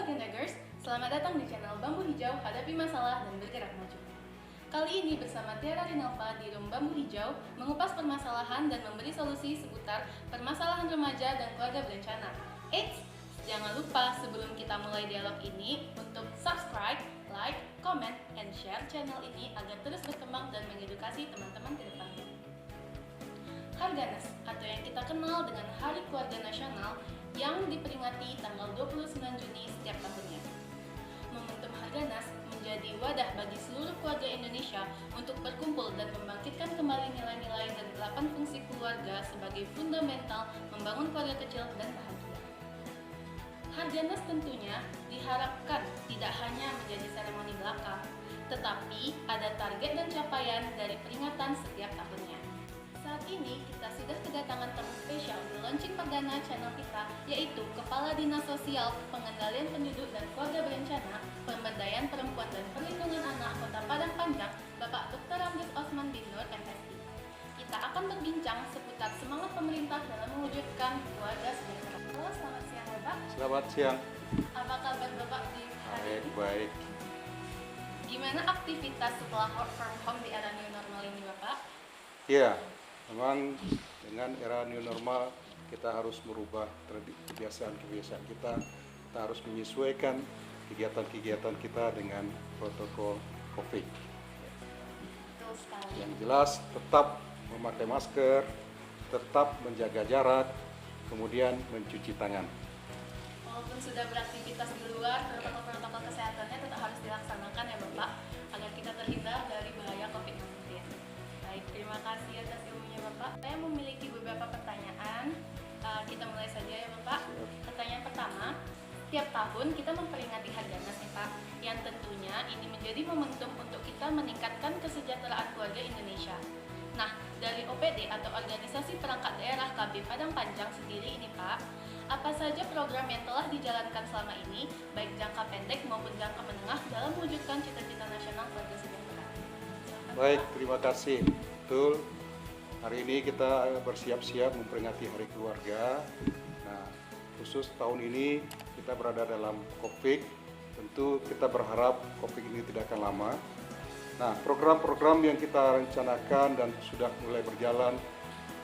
Agendagers, selamat datang di channel Bambu Hijau Hadapi Masalah dan Bergerak Maju. Kali ini bersama Tiara Rinalva di Room Bambu Hijau mengupas permasalahan dan memberi solusi seputar permasalahan remaja dan keluarga berencana. Eits, jangan lupa sebelum kita mulai dialog ini untuk subscribe, like, comment, and share channel ini agar terus berkembang dan mengedukasi teman-teman ke depannya. Harganas atau yang kita kenal dengan Hari Keluarga Nasional yang diperingati tanggal 29 Juni setiap tahunnya. Momentum Harganas menjadi wadah bagi seluruh keluarga Indonesia untuk berkumpul dan membangkitkan kembali nilai-nilai dan 8 fungsi keluarga sebagai fundamental membangun keluarga kecil dan bahagia. Harganas tentunya diharapkan tidak hanya menjadi seremoni belaka, tetapi ada target dan capaian dari peringatan setiap tahunnya. Saat ini kita sudah kedatangan tamu spesial di launching perdana channel kita, yaitu Kepala Dinas Sosial, Pengendalian Penduduk dan Keluarga Berencana, Pemberdayaan Perempuan dan Perlindungan Anak Kota Padang Panjang, Bapak Dr. Ramdes Osman bin Nur, MSI. Kita akan berbincang seputar semangat pemerintah dalam mewujudkan keluarga sejahtera. Halo, selamat siang Bapak. Selamat siang. Apa kabar Bapak di hari ini? Baik. Gimana aktivitas setelah work from home di era new normal ini Bapak? Ya, memang dengan era new normal kita harus merubah kebiasaan-kebiasaan kita. Kita harus menyesuaikan kegiatan-kegiatan kita dengan protokol COVID. Betul sekali. Yang jelas tetap memakai masker, tetap menjaga jarak, kemudian mencuci tangan. Walaupun sudah beraktivitas di luar, protokol-protokol kesehatannya tetap harus dilaksanakan ya Bapak, agar kita terhindar dari bahaya COVID-19. Baik, terima kasih atas ilmunya Bapak. Saya memiliki beberapa pertanyaan. Kita mulai saja ya Bapak. Pertanyaan pertama, tiap tahun kita memperingati Harganas nih Pak, yang tentunya ini menjadi momentum untuk kita meningkatkan kesejahteraan keluarga Indonesia. Nah, dari OPD atau Organisasi Perangkat Daerah KB Padang Panjang sendiri ini Pak, apa saja program yang telah dijalankan selama ini, baik jangka pendek maupun jangka menengah dalam mewujudkan cita-cita nasional keluarga sejahtera? Baik, terima kasih. Betul, hari ini kita bersiap-siap memperingati Hari Keluarga. Nah, khusus tahun ini kita berada dalam COVID, tentu kita berharap COVID ini tidak akan lama. Nah, program-program yang kita rencanakan dan sudah mulai berjalan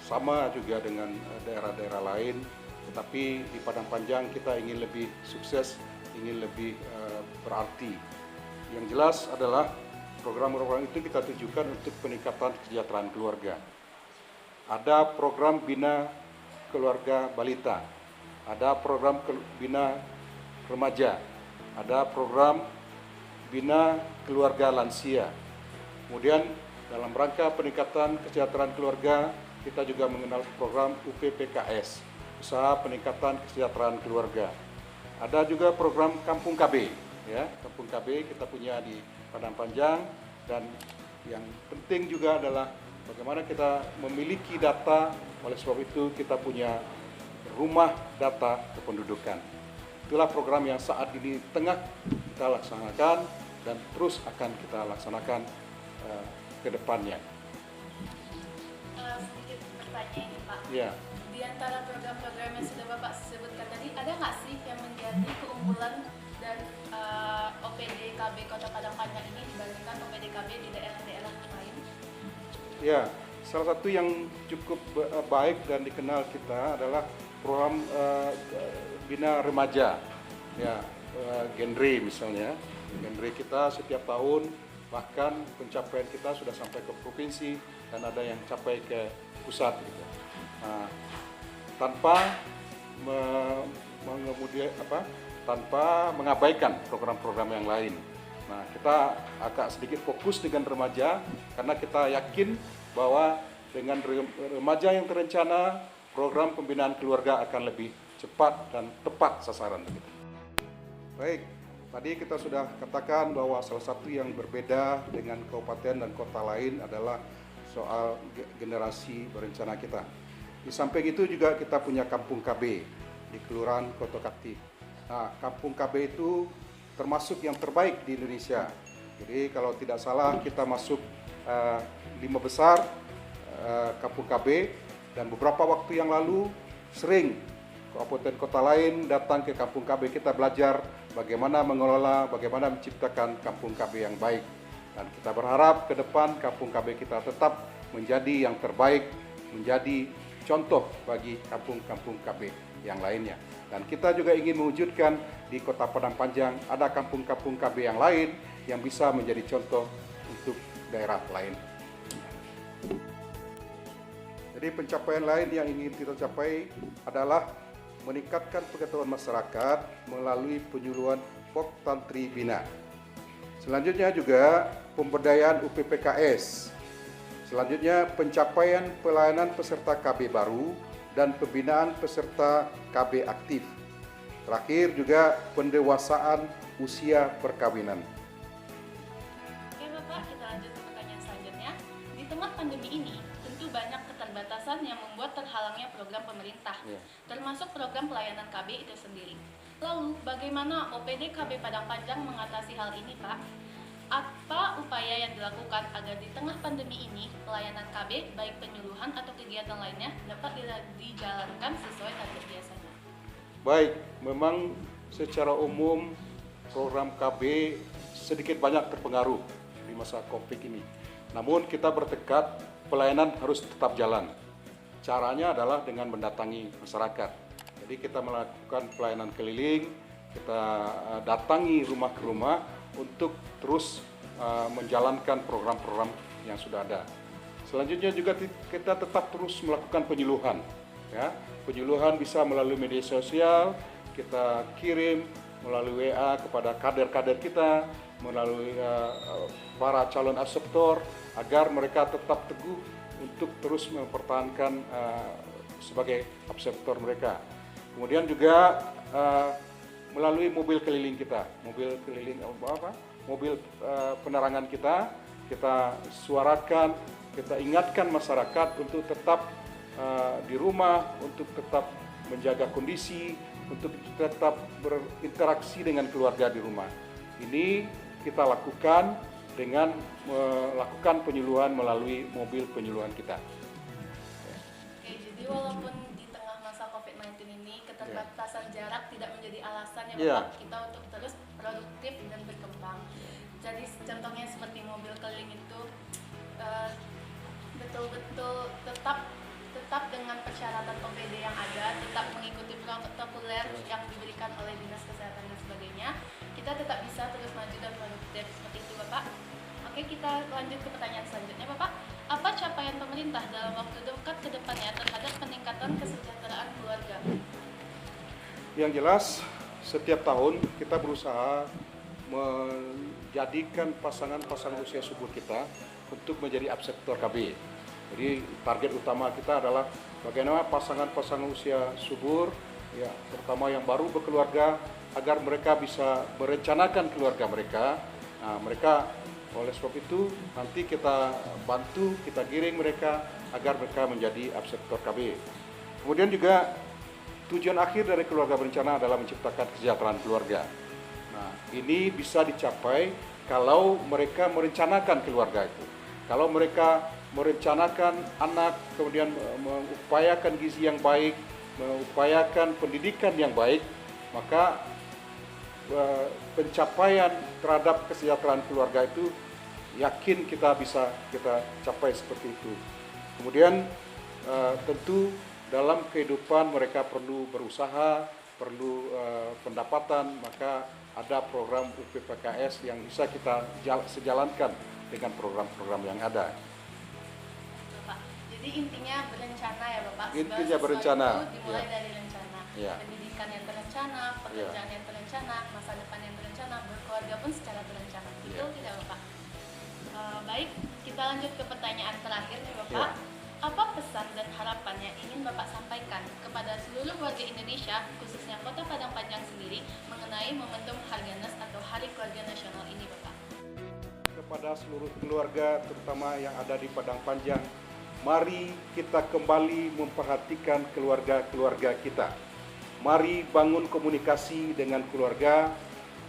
sama juga dengan daerah-daerah lain, tetapi di Padang Panjang kita ingin lebih sukses, ingin lebih berarti. Yang jelas adalah program-program itu kita tujukan untuk peningkatan kesejahteraan keluarga. Ada program Bina Keluarga Balita, ada program Bina Remaja, ada program Bina Keluarga Lansia. Kemudian dalam rangka peningkatan kesejahteraan keluarga, kita juga mengenal program UPPKS, Usaha Peningkatan Kesejahteraan Keluarga. Ada juga program Kampung KB, ya, Kampung KB kita punya di Padang Panjang, dan yang penting juga adalah bagaimana kita memiliki data. Oleh sebab itu kita punya rumah data kependudukan. Itulah program yang saat ini tengah kita laksanakan dan terus akan kita laksanakan ke depannya. Sedikit bertanya ini Pak. Ya. Di antara program-program yang sudah Bapak sebutkan tadi, ada nggak sih yang menjadi keunggulan dari OPD KB Kota Padang Panjang ini dibandingkan OPD KB di daerah-daerah lain? Ya, salah satu yang cukup baik dan dikenal kita adalah program Bina Remaja, ya, genre misalnya. Genre kita setiap tahun, bahkan pencapaian kita sudah sampai ke provinsi dan ada yang capai ke pusat gitu. Nah, tanpa tanpa mengabaikan program-program yang lain. Nah, kita agak sedikit fokus dengan remaja karena kita yakin bahwa dengan remaja yang terencana, program pembinaan keluarga akan lebih cepat dan tepat sasaran begitu. Baik, tadi kita sudah katakan bahwa salah satu yang berbeda dengan kabupaten dan kota lain adalah soal generasi berencana kita. Di samping itu juga kita punya Kampung KB di Kelurahan Kotokati. Nah, Kampung KB itu termasuk yang terbaik di Indonesia. Jadi kalau tidak salah kita masuk 5 besar Kampung KB, dan beberapa waktu yang lalu sering kabupaten kota lain datang ke Kampung KB, kita belajar bagaimana mengelola, bagaimana menciptakan kampung KB yang baik. Dan kita berharap ke depan kampung KB kita tetap menjadi yang terbaik, menjadi contoh bagi kampung-kampung KB yang lainnya. Dan kita juga ingin mewujudkan di Kota Padang Panjang ada kampung-kampung KB yang lain yang bisa menjadi contoh untuk daerah lain. Jadi pencapaian lain yang ingin kita capai adalah meningkatkan pengetahuan masyarakat melalui penyuluhan Pok Tantri Bina. Selanjutnya juga pemberdayaan UPPKS. Selanjutnya pencapaian pelayanan peserta KB baru dan pembinaan peserta KB aktif. Terakhir juga pendewasaan usia perkawinan. Oke Bapak, kita lanjut ke pertanyaan selanjutnya. Di tengah pandemi ini, tentu banyak keterbatasan yang membuat terhalangnya program pemerintah, termasuk program pelayanan KB itu sendiri. Lalu, bagaimana OPD KB Padang Panjang mengatasi hal ini, Pak? Apa upaya yang dilakukan agar di tengah pandemi ini pelayanan KB, baik penyuluhan atau kegiatan lainnya, dapat dijalankan sesuai target biasanya? Baik, memang secara umum program KB sedikit banyak terpengaruh di masa COVID ini. Namun kita bertekad pelayanan harus tetap jalan. Caranya adalah dengan mendatangi masyarakat. Jadi kita melakukan pelayanan keliling, kita datangi rumah ke rumah untuk terus menjalankan program-program yang sudah ada. Selanjutnya juga kita tetap terus melakukan penyuluhan. Ya, penyuluhan bisa melalui media sosial, kita kirim melalui WA kepada kader-kader kita, melalui para calon aseptor, agar mereka tetap teguh untuk terus mempertahankan sebagai aseptor mereka. Kemudian juga melalui mobil keliling kita, mobil penerangan kita suarakan, kita ingatkan masyarakat untuk tetap di rumah, untuk tetap menjaga kondisi, untuk tetap berinteraksi dengan keluarga di rumah. Ini kita lakukan dengan melakukan penyuluhan melalui mobil penyuluhan kita. Oke, jadi walaupun di tengah masa COVID-19 ini keterbatasan jarak tidak menjadi alasan ya Bapak kita untuk terus produktif dan berkembang. Jadi contohnya seperti mobil keliling itu betul-betul tetap dengan persyaratan OPD yang ada, tetap mengikuti protokoler yang diberikan oleh Dinas Kesehatan dan sebagainya, kita tetap bisa terus maju dan produktif seperti itu Bapak. Oke, kita lanjut ke pertanyaan selanjutnya Bapak. Apa capaian pemerintah dalam waktu dekat ke depannya terhadap peningkatan kesejahteraan keluarga? Yang jelas, setiap tahun kita berusaha menjadikan pasangan-pasangan usia subur kita untuk menjadi absektor KB. Jadi target utama kita adalah bagaimana pasangan-pasangan usia subur, ya, terutama yang baru berkeluarga, agar mereka bisa merencanakan keluarga mereka. Nah, mereka oleh sebab itu nanti kita bantu, kita giring mereka agar mereka menjadi absektor KB. Kemudian juga tujuan akhir dari keluarga berencana adalah menciptakan kesejahteraan keluarga. Nah, ini bisa dicapai kalau mereka merencanakan keluarga itu. Kalau mereka merencanakan anak, kemudian mengupayakan gizi yang baik, mengupayakan pendidikan yang baik, maka pencapaian terhadap kesejahteraan keluarga itu yakin kita bisa kita capai seperti itu. Kemudian tentu dalam kehidupan mereka perlu berusaha, perlu pendapatan, maka ada program UPPKS yang bisa kita sejalankan dengan program-program yang ada. Jadi intinya berencana ya Bapak. Intinya berencana. Dimulai dari rencana. Pendidikan yang terencana, pekerjaan yang terencana, masa depan yang terencana, berkeluarga pun secara terencana. Betul tidak Bapak? Baik, kita lanjut ke pertanyaan terakhir nih Bapak. Apa pesan dan harapan yang ingin Bapak sampaikan kepada seluruh warga Indonesia, khususnya Kota Padang Panjang sendiri, mengenai momentum Harganas atau Hari Keluarga Nasional ini Bapak? Kepada seluruh keluarga, terutama yang ada di Padang Panjang, mari kita kembali memperhatikan keluarga-keluarga kita. Mari bangun komunikasi dengan keluarga.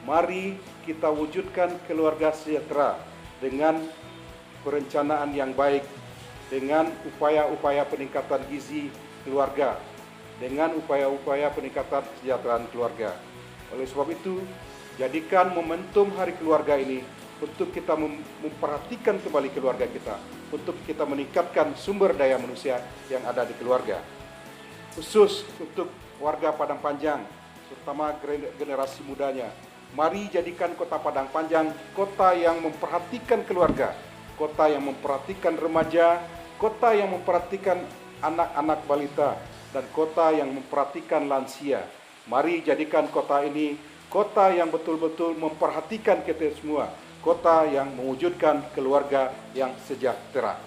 Mari kita wujudkan keluarga sejahtera dengan perencanaan yang baik, dengan upaya-upaya peningkatan gizi keluarga, dengan upaya-upaya peningkatan kesejahteraan keluarga. Oleh sebab itu, Jadikan momentum Hari Keluarga ini untuk kita memperhatikan kembali keluarga kita, untuk kita meningkatkan sumber daya manusia yang ada di keluarga. Khusus untuk warga Padang Panjang, terutama generasi mudanya, mari jadikan kota Padang Panjang kota yang memperhatikan keluarga, kota yang memperhatikan remaja, kota yang memperhatikan anak-anak balita, dan kota yang memperhatikan lansia. Mari jadikan kota ini kota yang betul-betul memperhatikan kita semua, kota yang mewujudkan keluarga yang sejahtera.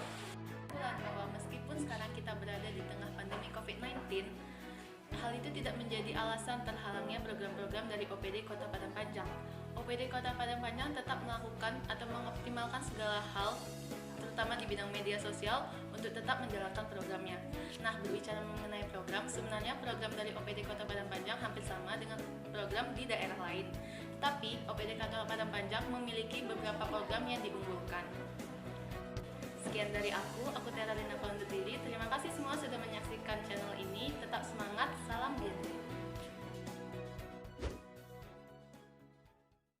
Bahwa meskipun sekarang kita berada di tengah pandemi COVID-19, hal itu tidak menjadi alasan terhalangnya program-program dari OPD Kota Padang Panjang. OPD Kota Padang Panjang tetap melakukan atau mengoptimalkan segala hal, terutama di bidang media sosial, untuk tetap menjalankan programnya. Nah, berbicara mengenai program, sebenarnya program dari OPD Kota Padang Panjang hampir sama dengan program di daerah lain. Tetapi, OPD Kota Padang Panjang memiliki beberapa program yang diunggulkan. Sekian dari aku Tiara Rina undur diri. Terima kasih semua sudah menyaksikan channel ini.